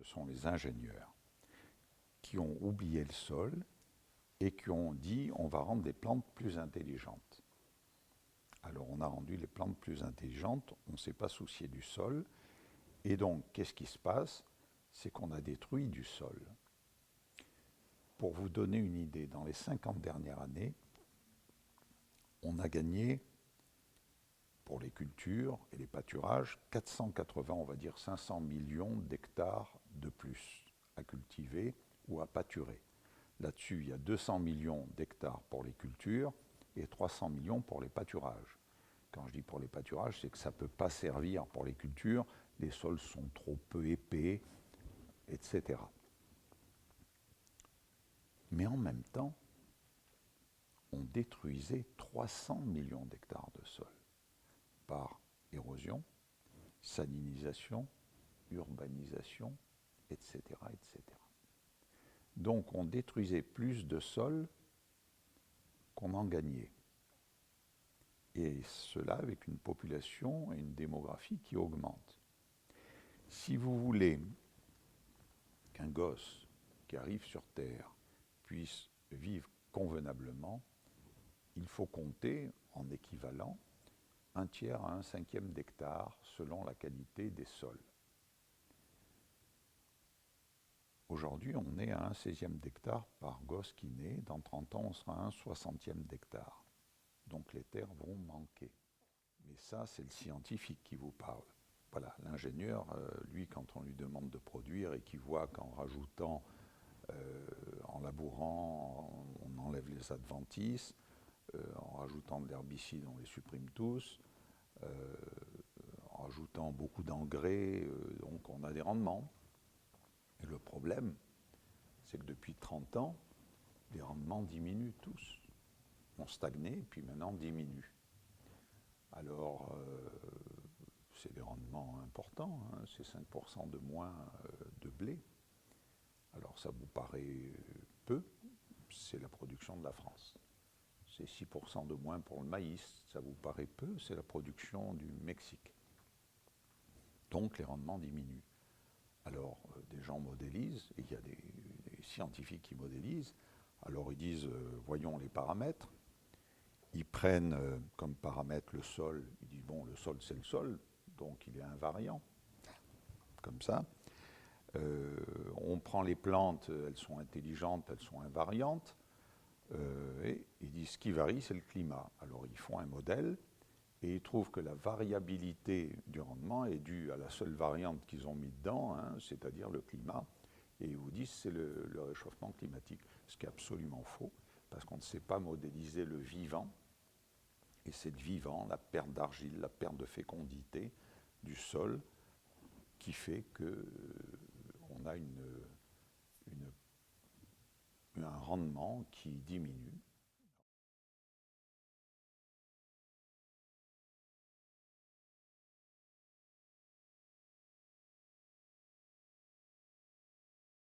ce sont les ingénieurs qui ont oublié le sol et qui ont dit on va rendre les plantes plus intelligentes. Alors on a rendu les plantes plus intelligentes, on ne s'est pas soucié du sol, et donc qu'est-ce qui se passe? C'est qu'on a détruit du sol. Pour vous donner une idée, dans les 50 dernières années, on a gagné, pour les cultures et les pâturages, 480, on va dire 500 millions d'hectares de plus à cultiver ou à pâturer. Là-dessus, il y a 200 millions d'hectares pour les cultures et 300 millions pour les pâturages. Quand je dis pour les pâturages, c'est que ça ne peut pas servir pour les cultures, les sols sont trop peu épais, etc. Mais en même temps, on détruisait 300 millions d'hectares de sol par érosion, salinisation, urbanisation, etc., etc. Donc on détruisait plus de sol qu'on en gagnait. Et cela avec une population et une démographie qui augmentent. Si vous voulez qu'un gosse qui arrive sur Terre puisse vivre convenablement, il faut compter en équivalent 1/3 à 1/5 d'hectare selon la qualité des sols. Aujourd'hui, on est à 1/16 d'hectare par gosse qui naît. Dans 30 ans, on sera à 1/60 d'hectare. Donc les terres vont manquer. Mais ça, c'est le scientifique qui vous parle. Voilà, l'ingénieur, lui, quand on lui demande de produire et qu'il voit qu'en rajoutant, en labourant, on enlève les adventices, en rajoutant de l'herbicide, on les supprime tous, en rajoutant beaucoup d'engrais, donc on a des rendements. Et le problème, c'est que depuis 30 ans, les rendements diminuent tous. On stagnait, puis maintenant diminuent. Alors, c'est des rendements importants, hein, c'est 5% de moins de blé. Alors ça vous paraît peu, c'est la production de la France. C'est 6% de moins pour le maïs, ça vous paraît peu, c'est la production du Mexique. Donc les rendements diminuent. Alors des gens modélisent, et il y a des scientifiques qui modélisent, alors ils disent voyons les paramètres, ils prennent comme paramètre le sol, ils disent bon le sol c'est le sol, donc il est invariant, comme ça. On prend les plantes, elles sont intelligentes, elles sont invariantes, et ils disent ce qui varie c'est le climat. Alors ils font un modèle et ils trouvent que la variabilité du rendement est due à la seule variante qu'ils ont mis dedans, hein, c'est-à-dire le climat, et ils vous disent c'est le réchauffement climatique, ce qui est absolument faux, parce qu'on ne sait pas modéliser le vivant, et c'est le vivant, la perte d'argile, la perte de fécondité du sol, qui fait qu'on a un rendement qui diminue.